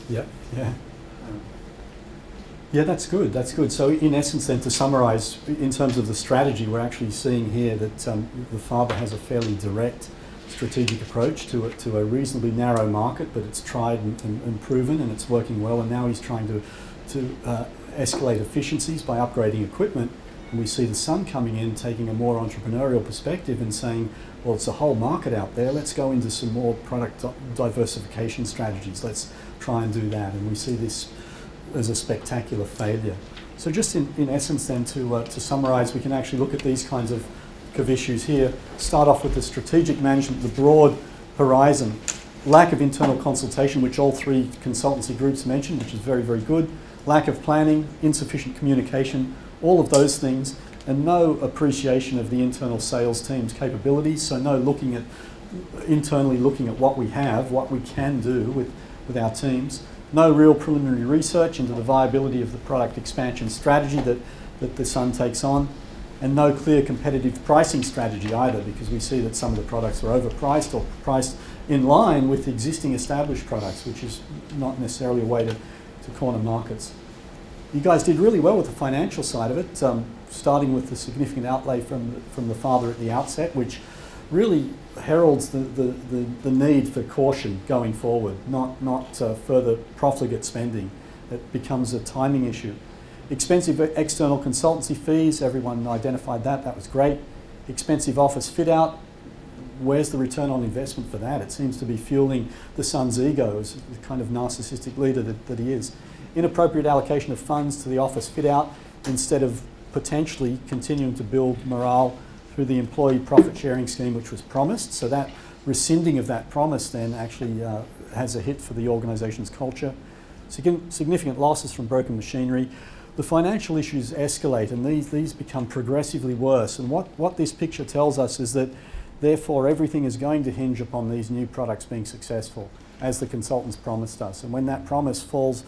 yeah, yeah. Um, Yeah, that's good. That's good. So, in essence, then, to summarise, in terms of the strategy, we're actually seeing here that the father has a fairly direct strategic approach to a reasonably narrow market, but it's tried and proven, and it's working well. And now he's trying to escalate efficiencies by upgrading equipment. And we see the son coming in, taking a more entrepreneurial perspective and saying, well, it's a whole market out there. Let's go into some more product diversification strategies. Let's try and do that. And we see this as a spectacular failure. So just in essence then, to summarise, we can actually look at these kinds of issues here. Start off with the strategic management, the broad horizon. Lack of internal consultation, which all 3 consultancy groups mentioned, which is very, very good. Lack of planning, insufficient communication, all of those things, and no appreciation of the internal sales team's capabilities. So no internally looking at what we have, what we can do with our teams. No real preliminary research into the viability of the product expansion strategy that the son takes on, and no clear competitive pricing strategy either, because we see that some of the products are overpriced or priced in line with existing established products, which is not necessarily a way to corner markets. You guys did really well with the financial side of it, starting with the significant outlay from the father at the outset, which really heralds the need for caution going forward, not further profligate spending. It becomes a timing issue. Expensive external consultancy fees, everyone identified that, that was great. Expensive office fit out, where's the return on investment for that? It seems to be fueling the son's ego as the kind of narcissistic leader that he is. Inappropriate allocation of funds to the office fit out instead of potentially continuing to build morale through the employee profit sharing scheme, which was promised. So that rescinding of that promise then actually has a hit for the organisation's culture. Significant losses from broken machinery. The financial issues escalate, and these become progressively worse. And what this picture tells us is that therefore everything is going to hinge upon these new products being successful, as the consultants promised us. And when that promise falls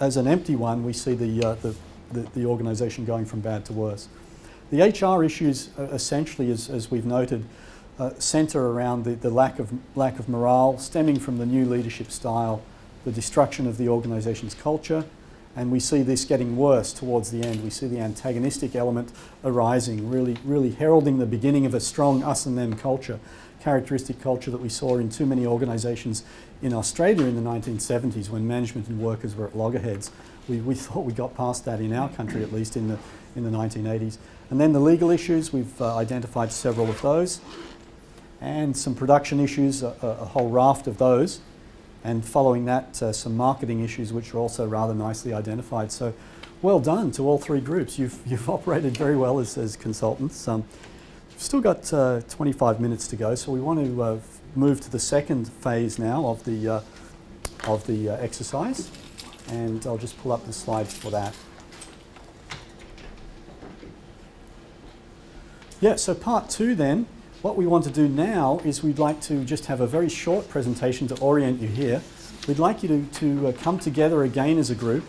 as an empty one, we see the organisation going from bad to worse. The HR issues essentially, as we've noted, centre around the lack of morale stemming from the new leadership style, the destruction of the organisation's culture, and we see this getting worse towards the end. We see the antagonistic element arising, really heralding the beginning of a strong us and them culture, characteristic culture that we saw in too many organisations in Australia in the 1970s when management and workers were at loggerheads. We thought we got past that in our country, at least in the 1980s. And then the legal issues, we've identified several of those, and some production issues, a whole raft of those. And following that, some marketing issues, which are also rather nicely identified. So well done to all 3 groups. You've operated very well as consultants. We've still got 25 minutes to go, so we want to move to the second phase now of the exercise. And I'll just pull up the slides for that. Yeah, so part 2 then. What we want to do now is we'd like to just have a very short presentation to orient you here. We'd like you to come together again as a group.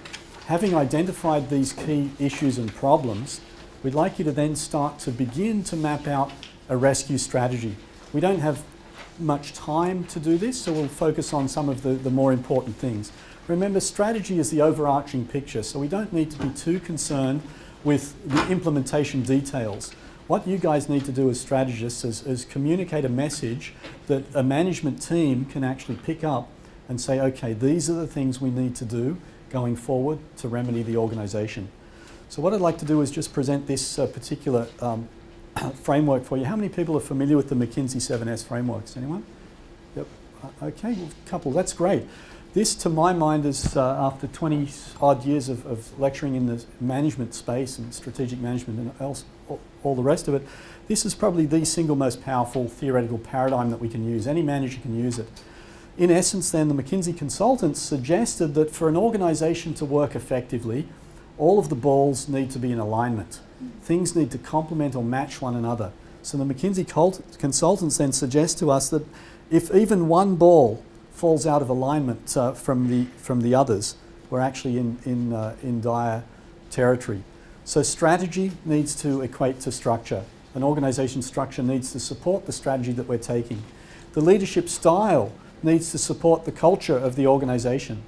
Having identified these key issues and problems, we'd like you to then start to begin to map out a rescue strategy. We don't have much time to do this, so we'll focus on some of the more important things. Remember, strategy is the overarching picture, so we don't need to be too concerned with the implementation details. What you guys need to do as strategists is communicate a message that a management team can actually pick up and say, okay, these are the things we need to do going forward to remedy the organisation. So what I'd like to do is just present this particular framework for you. How many people are familiar with the McKinsey 7S frameworks? Anyone? Yep. Okay, well, a couple. That's great. This, to my mind, is after 20 odd years of lecturing in the management space and strategic management and all the rest of it, this is probably the single most powerful theoretical paradigm that we can use. Any manager can use it. In essence, then, the McKinsey consultants suggested that for an organisation to work effectively, all of the balls need to be in alignment. Things need to complement or match one another. So the McKinsey consultants then suggest to us that if even one ball falls out of alignment from the others, we're actually in dire territory. So strategy needs to equate to structure. An organisation structure needs to support the strategy that we're taking. The leadership style needs to support the culture of the organisation.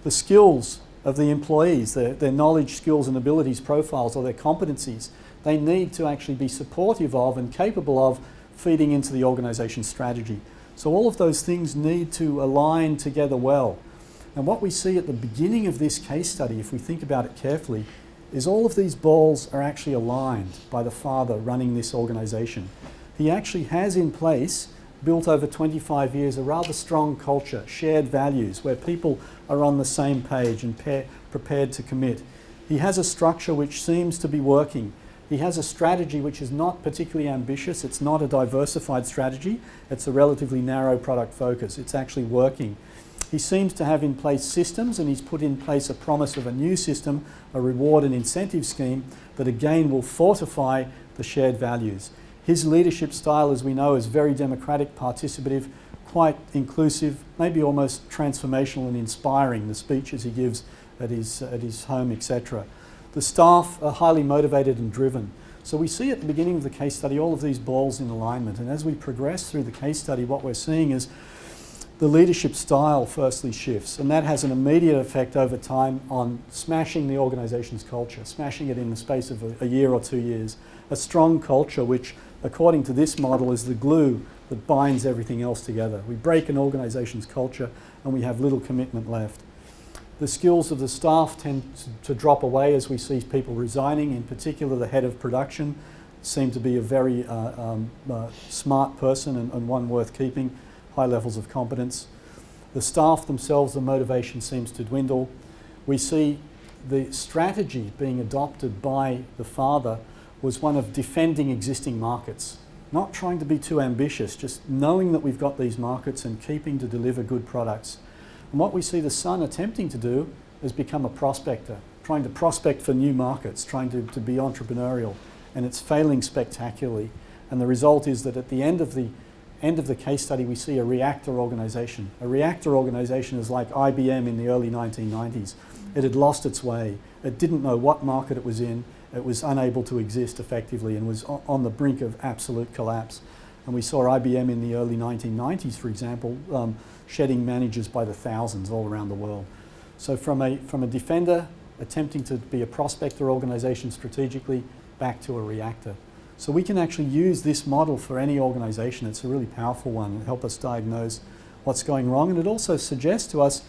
The skills of the employees, their knowledge, skills and abilities profiles or their competencies, they need to actually be supportive of and capable of feeding into the organisation's strategy. So all of those things need to align together well. And what we see at the beginning of this case study, if we think about it carefully, is all of these balls are actually aligned by the father running this organisation. He actually has in place, built over 25 years, a rather strong culture, shared values, where people are on the same page and prepared to commit. He has a structure which seems to be working. He has a strategy which is not particularly ambitious. It's not a diversified strategy. It's a relatively narrow product focus. It's actually working. He seems to have in place systems, and he's put in place a promise of a new system, a reward and incentive scheme that again will fortify the shared values. His leadership style, as we know, is very democratic, participative, quite inclusive, maybe almost transformational and inspiring, the speeches he gives at his home, etc. The staff are highly motivated and driven. So we see at the beginning of the case study all of these balls in alignment, and as we progress through the case study, what we're seeing is the leadership style firstly shifts, and that has an immediate effect over time on smashing the organisation's culture, smashing it in the space of a year or 2 years. A strong culture which, according to this model, is the glue that binds everything else together. We break an organisation's culture and we have little commitment left. The skills of the staff tend to drop away as we see people resigning. In particular, the head of production seemed to be a very smart person and one worth keeping, high levels of competence. The staff themselves, the motivation seems to dwindle. We see the strategy being adopted by the father was one of defending existing markets, not trying to be too ambitious, just knowing that we've got these markets and keeping to deliver good products. And what we see the son attempting to do is become a prospector, trying to prospect for new markets, trying to be entrepreneurial, and it's failing spectacularly. And the result is that at the end of the case study, we see a reactor organisation. A reactor organisation is like IBM in the early 1990s. It had lost its way. It didn't know what market it was in. It was unable to exist effectively and was on the brink of absolute collapse. And we saw IBM in the early 1990s, for example, shedding managers by the thousands all around the world. So from a defender attempting to be a prospector organisation strategically, back to a reactor. So we can actually use this model for any organisation. It's a really powerful one and help us diagnose what's going wrong. And it also suggests to us,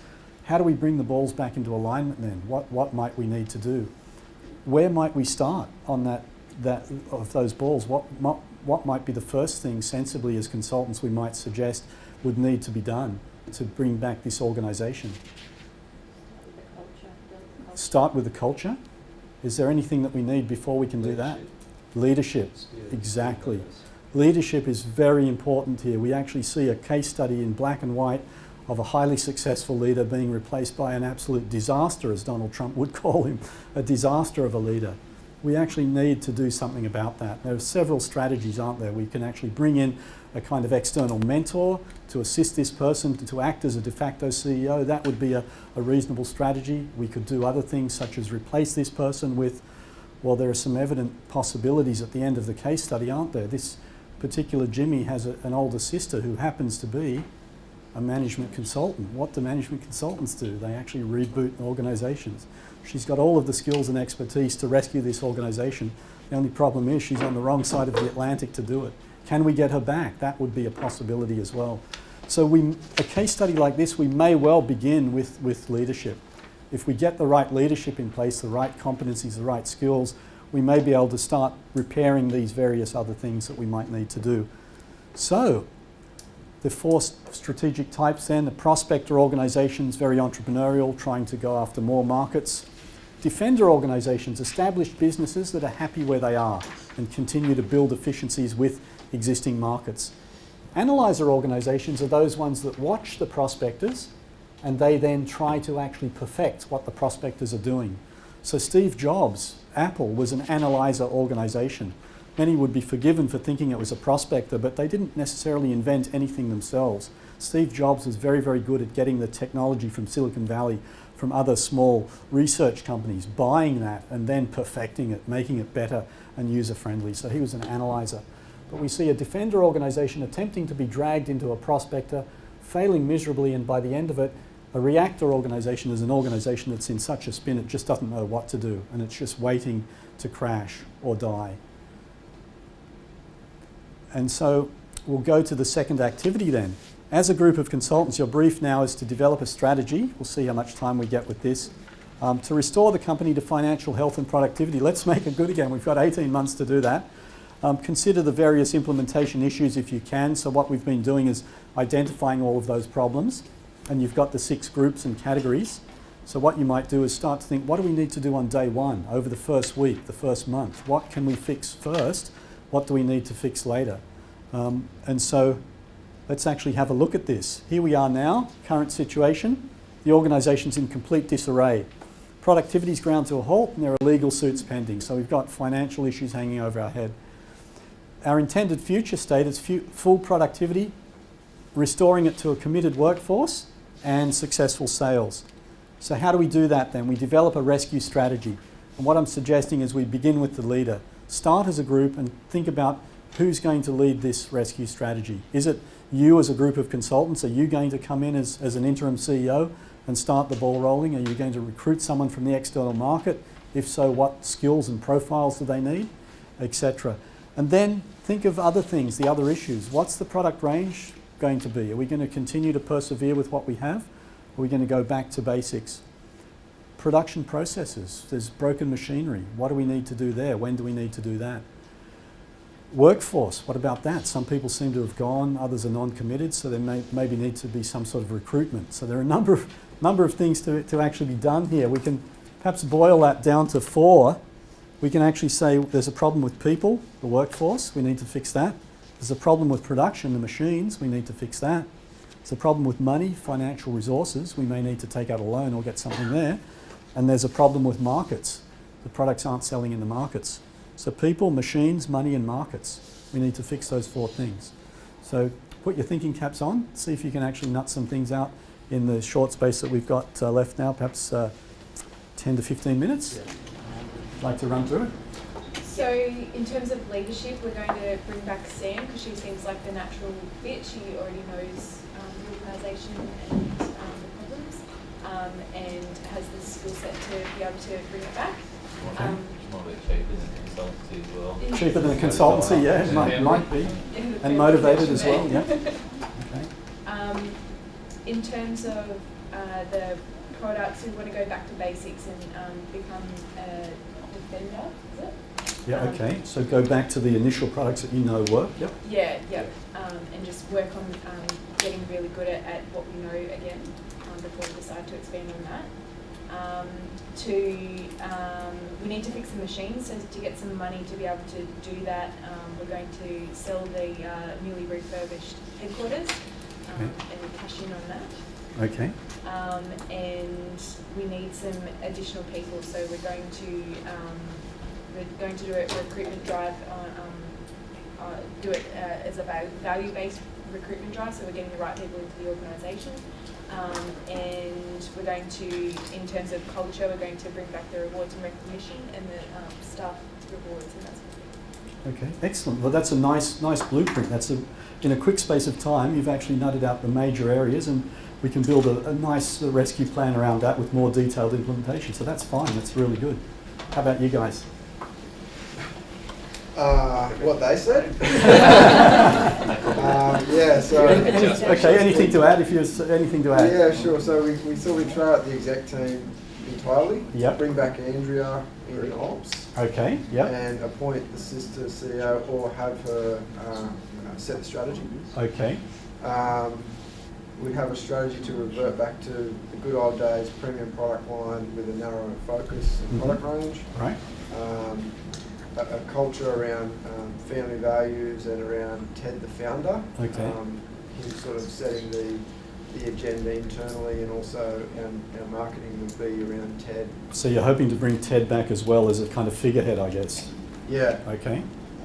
how do we bring the balls back into alignment then? What might we need to do? Where might we start on that of those balls? What might be the first thing sensibly as consultants we might suggest would need to be done to bring back this organisation? Start with the culture. Is there anything that we need before we can do that? Leadership, exactly. Leadership is very important here. We actually see a case study in black and white of a highly successful leader being replaced by an absolute disaster, as Donald Trump would call him, a disaster of a leader. We actually need to do something about that. There are several strategies, aren't there? We can actually bring in a kind of external mentor to assist this person to act as a de facto CEO. That would be a reasonable strategy. We could do other things such as replace this person with, well, there are some evident possibilities at the end of the case study, aren't there? This particular Jimmy has an older sister who happens to be a management consultant. What do management consultants do? They actually reboot organisations. She's got all of the skills and expertise to rescue this organisation. The only problem is she's on the wrong side of the Atlantic to do it. Can we get her back? That would be a possibility as well. So a case study like this, we may well begin with leadership. If we get the right leadership in place, the right competencies, the right skills, we may be able to start repairing these various other things that we might need to do. So, The 4 strategic types then, the prospector organisations, very entrepreneurial, trying to go after more markets. Defender organisations, established businesses that are happy where they are and continue to build efficiencies with existing markets. Analyzer organisations are those ones that watch the prospectors and they then try to actually perfect what the prospectors are doing. So Steve Jobs, Apple, was an analyzer organisation. Many would be forgiven for thinking it was a prospector, but they didn't necessarily invent anything themselves. Steve Jobs was very, very good at getting the technology from Silicon Valley, from other small research companies, buying that and then perfecting it, making it better and user-friendly. So he was an analyzer. But we see a defender organisation attempting to be dragged into a prospector, failing miserably, and by the end of it, a reactor organisation is an organisation that's in such a spin it just doesn't know what to do, and it's just waiting to crash or die. And so we'll go to the second activity then. As a group of consultants, your brief now is to develop a strategy. We'll see how much time we get with this. To restore the company to financial health and productivity. Let's make it good again. We've got 18 months to do that. Consider the various implementation issues if you can. So what we've been doing is identifying all of those problems. And you've got the 6 groups and categories. So what you might do is start to think, what do we need to do on day 1, over the first week, the first month? What can we fix first? What do we need to fix later? And so let's actually have a look at this. Here we are now, current situation. The organisation's in complete disarray. Productivity's ground to a halt and there are legal suits pending. So we've got financial issues hanging over our head. Our intended future state is full productivity, restoring it to a committed workforce and successful sales. So how do we do that then? We develop a rescue strategy. And what I'm suggesting is we begin with the leader. Start as a group and think about who's going to lead this rescue strategy. Is it you as a group of consultants? Are you going to come in as an interim CEO and start the ball rolling? Are you going to recruit someone from the external market? If so, what skills and profiles do they need, etc. And then think of other things, the other issues. What's the product range going to be? Are we going to continue to persevere with what we have? Are we going to go back to basics? Production processes, there's broken machinery. What do we need to do there? When do we need to do that? Workforce, what about that? Some people seem to have gone, others are non-committed, so there maybe need to be some sort of recruitment. So there are a number of things to actually be done here. We can perhaps boil that down to 4. We can actually say there's a problem with people, the workforce, we need to fix that. There's a problem with production, the machines, we need to fix that. There's a problem with money, financial resources, we may need to take out a loan or get something there. And there's a problem with markets. The products aren't selling in the markets. So people, machines, money and markets. We need to fix those 4 things. So put your thinking caps on, see if you can actually nut some things out in the short space that we've got left now, perhaps 10 to 15 minutes. Yeah. Like to run through it? So in terms of leadership, we're going to bring back Sam because she seems like the natural fit. She already knows the organisation and the problems and has the skill set to be able to bring it back. Okay. Might be cheaper than consultancy as well. Cheaper than a consultancy, yeah, it might be. And motivated as well, yeah. Okay. In terms of the products, we want to go back to basics and become a defender, is it? Yeah, okay. So go back to the initial products that you know work, yep. Yeah, and just work on getting really good at what we know again before we decide to expand on that. We need to fix the machines, so to get some money to be able to do that, we're going to sell the newly refurbished headquarters and cash in on that. Okay. And we need some additional people, so we're going to do a recruitment drive, do it as a value-based recruitment drive, so we're getting the right people into the organisation. And we're going to, in terms of culture, we're going to bring back the rewards and recognition and the staff rewards and that sort of thing. Okay, excellent. Well, that's a nice blueprint. In a quick space of time, you've actually nutted out the major areas, and we can build a nice rescue plan around that with more detailed implementation. So that's fine. That's really good. How about you guys? What they said? Yeah, so... Okay, anything to add? If you anything to add? Yeah, sure. So we thought we'd throw out the exec team entirely. Yep. Bring back Andrea in ops. Okay, yep. And appoint the sister CEO or have her set the strategy. Okay. we'd have a strategy to revert back to the good old days, premium product line with a narrower focus and product range. Right. A culture around family values and around Ted the founder. Okay. Him sort of setting the agenda internally, and also our marketing would be around Ted. So you're hoping to bring Ted back as well as a kind of figurehead, I guess. Yeah. Okay.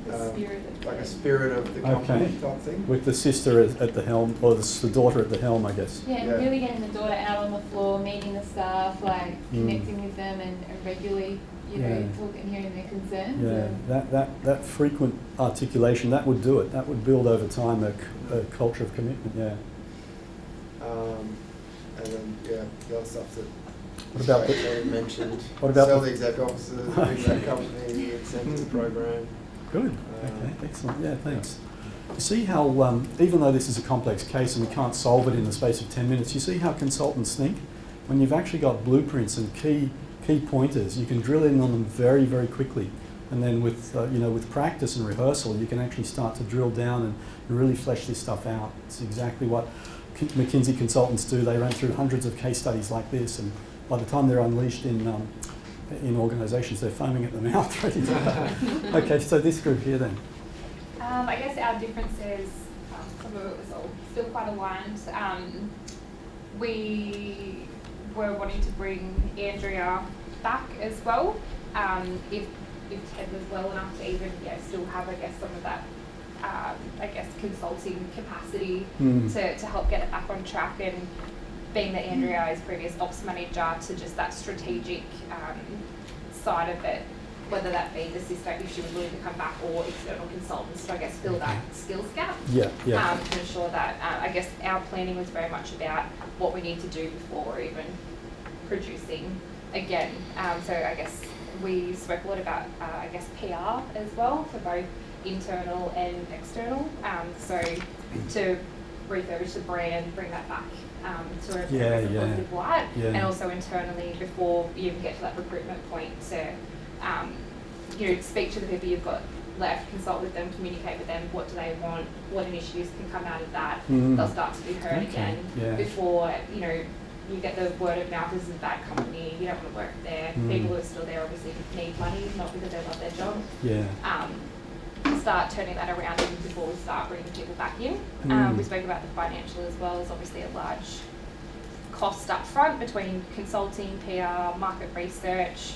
The spirit of Like a Ted. spirit of the company Okay. type thing. With the sister at the helm, or the daughter at the helm, I guess. Yeah, Yeah. really getting the daughter out on the floor, meeting the staff, like Mm. connecting with them and regularly, you know, Yeah. talking, hearing their concerns. Yeah, and- that frequent articulation, that would do it. That would build over time a culture of commitment, yeah. And then, yeah, the other stuff that What about the- Jane mentioned. What about sell the- the exec officers, bring that company, the incentive program. Good, okay, excellent, yeah, thanks. You see how, even though this is a complex case and we can't solve it in the space of 10 minutes, you see how consultants think? When you've actually got blueprints and key pointers, you can drill in on them very, very quickly. And then with, with practice and rehearsal, you can actually start to drill down and really flesh this stuff out. It's exactly what McKinsey consultants do. They run through hundreds of case studies like this, and by the time they're unleashed in organisations, they're foaming at the mouth, ready to go. Okay, so this group here then. I guess our differences, some of it was all still quite aligned. We were wanting to bring Andrea back as well, if Ted was well enough to even still have, I guess, some of that, consulting capacity to help get it back on track. And being that Andrea is previous ops manager, to just that strategic side of it, whether that be the sister if she was willing to come back, or external consultants to, I guess, fill that skills gap. Yeah. To ensure that, I guess, our planning was very much about what we need to do before we're even producing again. So I guess we spoke a lot about, PR as well, for both internal and external. So to refurbish the brand, bring that back to a positive light, and also internally before you even get to that recruitment point to speak to the people you've got left, consult with them, communicate with them, what do they want, what initiatives can come out of that. They'll start to be heard again before, you get the word of mouth, this is a bad company, you don't want to work there. People who are still there obviously need money, not because they love their job. Start turning that around even before we start bringing people back in. We spoke about the financial as well as obviously a large cost up front between consulting, PR, market research,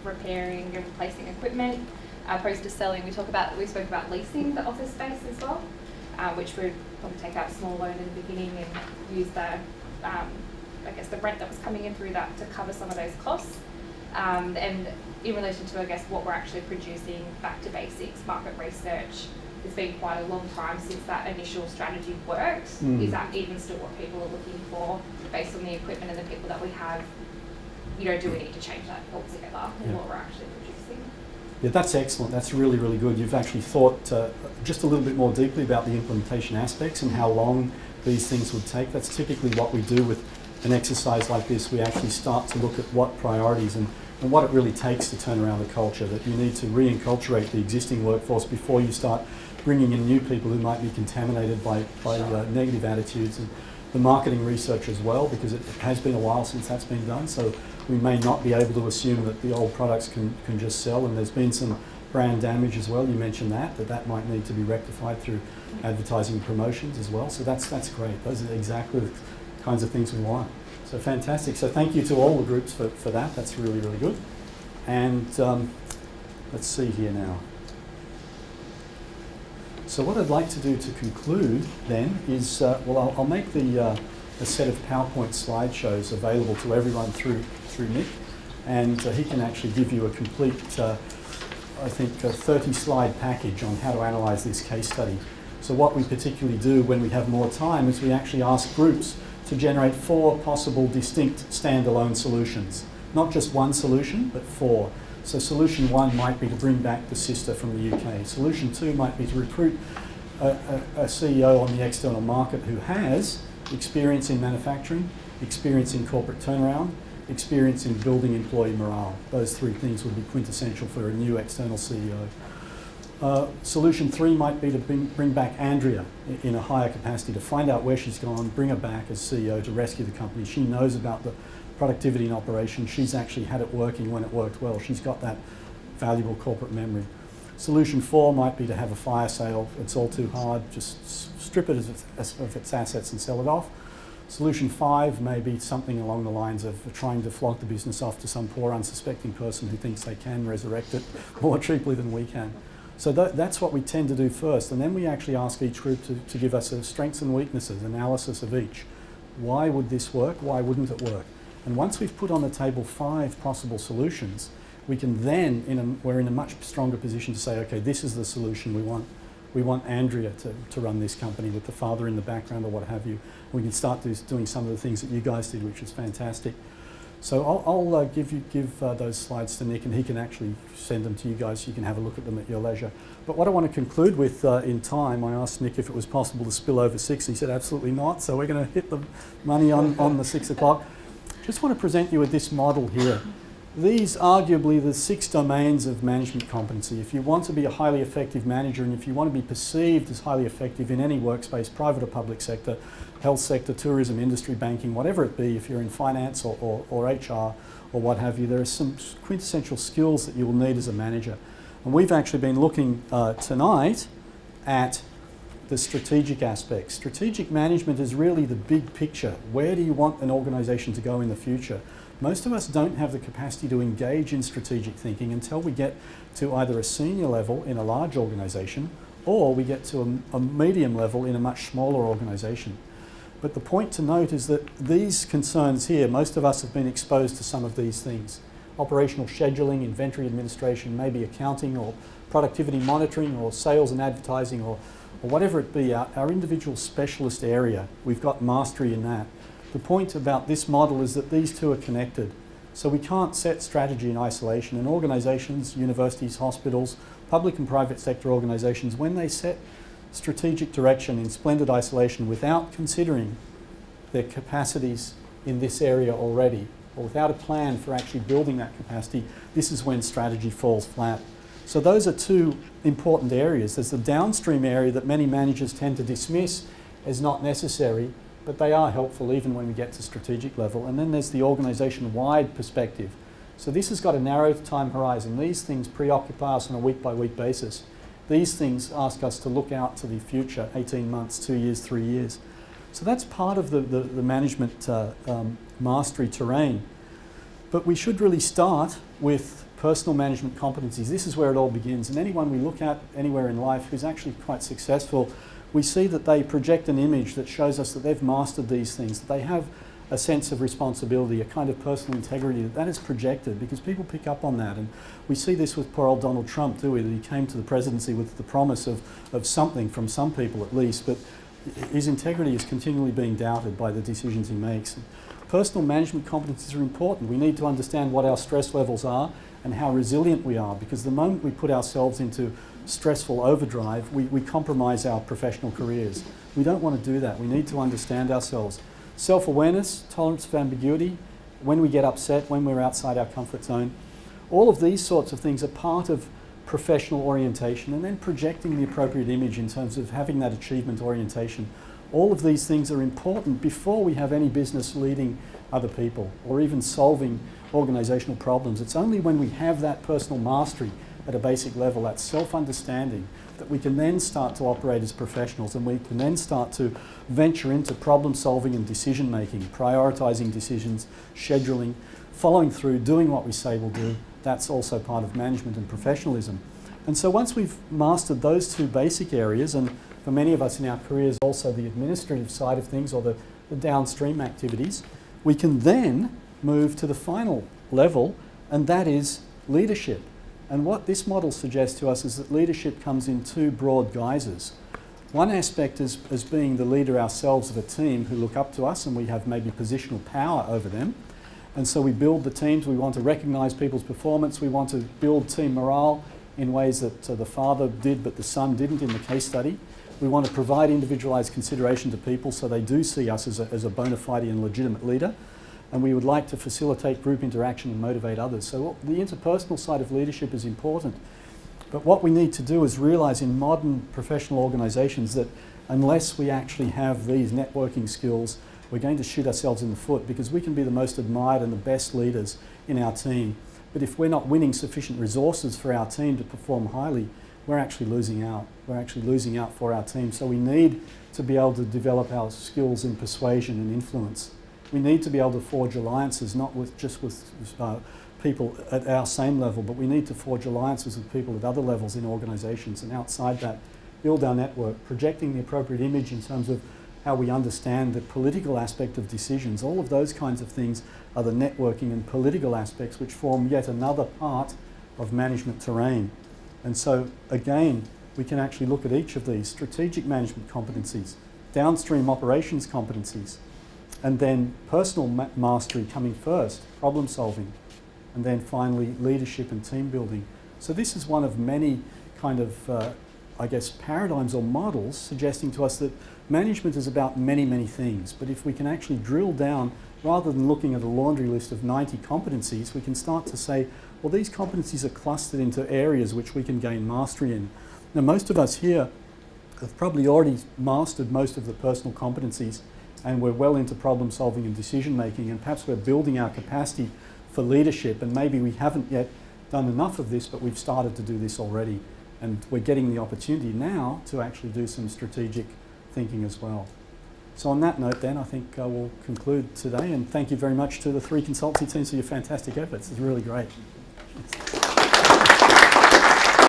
repairing and replacing equipment, opposed to selling. We spoke about leasing the office space as well, which would probably take out a small loan in the beginning and use the the rent that was coming in through that to cover some of those costs. And in relation to, what we're actually producing, back to basics, market research, it's been quite a long time since that initial strategy worked. Is that even still what people are looking for based on the equipment and the people that we have? Do we need to change that altogether in what we're actually producing? Yeah, that's excellent. That's really, really good. You've actually thought just a little bit more deeply about the implementation aspects and how long these things would take. That's typically what we do with an exercise like this. We actually start to look at what priorities and what it really takes to turn around the culture, that you need to re-enculturate the existing workforce before you start bringing in new people who might be contaminated by negative attitudes, and the marketing research as well, because it has been a while since that's been done. So we may not be able to assume that the old products can just sell, and there's been some brand damage as well. You mentioned that might need to be rectified through advertising and promotions as well. So that's great. Those are exactly the kinds of things we want. So fantastic. So thank you to all the groups for that. That's really, really good. And let's see here now. So what I'd like to do to conclude then is, I'll make a set of PowerPoint slideshows available to everyone through Nick, and he can actually give you a complete, a 30-slide package on how to analyse this case study. So what we particularly do when we have more time is we actually ask groups to generate 4 possible distinct standalone solutions. Not just one solution, but 4. So solution 1 might be to bring back the sister from the UK. Solution 2 might be to recruit a CEO on the external market who has experience in manufacturing, experience in corporate turnaround, experience in building employee morale. Those 3 things would be quintessential for a new external CEO. Solution 3 might be to bring back Andrea in a higher capacity, to find out where she's gone, bring her back as CEO to rescue the company. She knows about the productivity and operation. She's actually had it working when it worked well. She's got that valuable corporate memory. Solution 4 might be to have a fire sale. It's all too hard. Just strip it of its assets and sell it off. Solution 5 may be something along the lines of trying to flog the business off to some poor unsuspecting person who thinks they can resurrect it more cheaply than we can. So that's what we tend to do first, and then we actually ask each group to give us a strengths and weaknesses analysis of each. Why would this work? Why wouldn't it work? And once we've put on the table 5 possible solutions, we can then, we're in a much stronger position to say, okay, this is the solution we want. We want Andrea to run this company with the father in the background or what have you. And we can start doing some of the things that you guys did, which is fantastic. So I'll give those slides to Nick, and he can actually send them to you guys so you can have a look at them at your leisure. But what I want to conclude with in time, I asked Nick if it was possible to spill over 6. He said absolutely not, so we're going to hit the money on the 6 o'clock. Just want to present you with this model here. These arguably the 6 domains of management competency. If you want to be a highly effective manager, and if you want to be perceived as highly effective in any workspace, private or public sector, health sector, tourism, industry, banking, whatever it be, if you're in finance or HR or what have you, there are some quintessential skills that you will need as a manager. And we've actually been looking tonight at the strategic aspects. Strategic management is really the big picture. Where do you want an organisation to go in the future? Most of us don't have the capacity to engage in strategic thinking until we get to either a senior level in a large organisation, or we get to a medium level in a much smaller organisation. But the point to note is that these concerns here, most of us have been exposed to some of these things. Operational scheduling, inventory administration, maybe accounting or productivity monitoring or sales and advertising or whatever it be, our individual specialist area, we've got mastery in that. The point about this model is that these two are connected. So we can't set strategy in isolation. And organisations, universities, hospitals, public and private sector organisations, when they set strategic direction in splendid isolation without considering their capacities in this area already, or without a plan for actually building that capacity, this is when strategy falls flat. So those are 2 important areas. There's the downstream area that many managers tend to dismiss as not necessary, but they are helpful even when we get to strategic level. And then there's the organisation-wide perspective. So this has got a narrow time horizon. These things preoccupy us on a week-by-week basis. These things ask us to look out to the future, 18 months, 2 years, 3 years. So that's part of the management mastery terrain. But we should really start with personal management competencies. This is where it all begins. And anyone we look at anywhere in life who's actually quite successful, we see that they project an image that shows us that they've mastered these things, that they have a sense of responsibility, a kind of personal integrity, that is projected because people pick up on that. And we see this with poor old Donald Trump, do we? That he came to the presidency with the promise of something from some people at least, but his integrity is continually being doubted by the decisions he makes. Personal management competencies are important. We need to understand what our stress levels are and how resilient we are, because the moment we put ourselves into stressful overdrive, we compromise our professional careers. We don't want to do that. We need to understand ourselves. Self-awareness, tolerance of ambiguity, when we get upset, when we're outside our comfort zone. All of these sorts of things are part of professional orientation, and then projecting the appropriate image in terms of having that achievement orientation. All of these things are important before we have any business leading other people or even solving organisational problems. It's only when we have that personal mastery at a basic level, that self-understanding, that we can then start to operate as professionals, and we can then start to venture into problem solving and decision making, prioritising decisions, scheduling, following through, doing what we say we'll do. That's also part of management and professionalism. And so once we've mastered those 2 basic areas, and for many of us in our careers also the administrative side of things or the downstream activities, we can then move to the final level, and that is leadership. And what this model suggests to us is that leadership comes in 2 broad guises. One aspect is as being the leader ourselves of a team who look up to us and we have maybe positional power over them. And so we build the teams, we want to recognise people's performance, we want to build team morale in ways that the father did but the son didn't in the case study. We want to provide individualised consideration to people so they do see us as a bona fide and legitimate leader. And we would like to facilitate group interaction and motivate others. So the interpersonal side of leadership is important. But what we need to do is realise in modern professional organisations that unless we actually have these networking skills, we're going to shoot ourselves in the foot, because we can be the most admired and the best leaders in our team. But if we're not winning sufficient resources for our team to perform highly, we're actually losing out. We're actually losing out for our team. So we need to be able to develop our skills in persuasion and influence. We need to be able to forge alliances, not just with people at our same level, but we need to forge alliances with people at other levels in organisations, and outside that, build our network, projecting the appropriate image in terms of how we understand the political aspect of decisions. All of those kinds of things are the networking and political aspects which form yet another part of management terrain. And so, again, we can actually look at each of these: strategic management competencies, downstream operations competencies, and then personal mastery coming first, problem solving, and then finally leadership and team building. So this is one of many kind of, I guess, paradigms or models suggesting to us that management is about many, many things. But if we can actually drill down, rather than looking at a laundry list of 90 competencies, we can start to say, well, these competencies are clustered into areas which we can gain mastery in. Now, most of us here have probably already mastered most of the personal competencies, and we're well into problem solving and decision making, and perhaps we're building our capacity for leadership, and maybe we haven't yet done enough of this, but we've started to do this already. And we're getting the opportunity now to actually do some strategic thinking as well. So on that note then, I think we'll conclude today, and thank you very much to the 3 consultancy teams for your fantastic efforts. It's really great.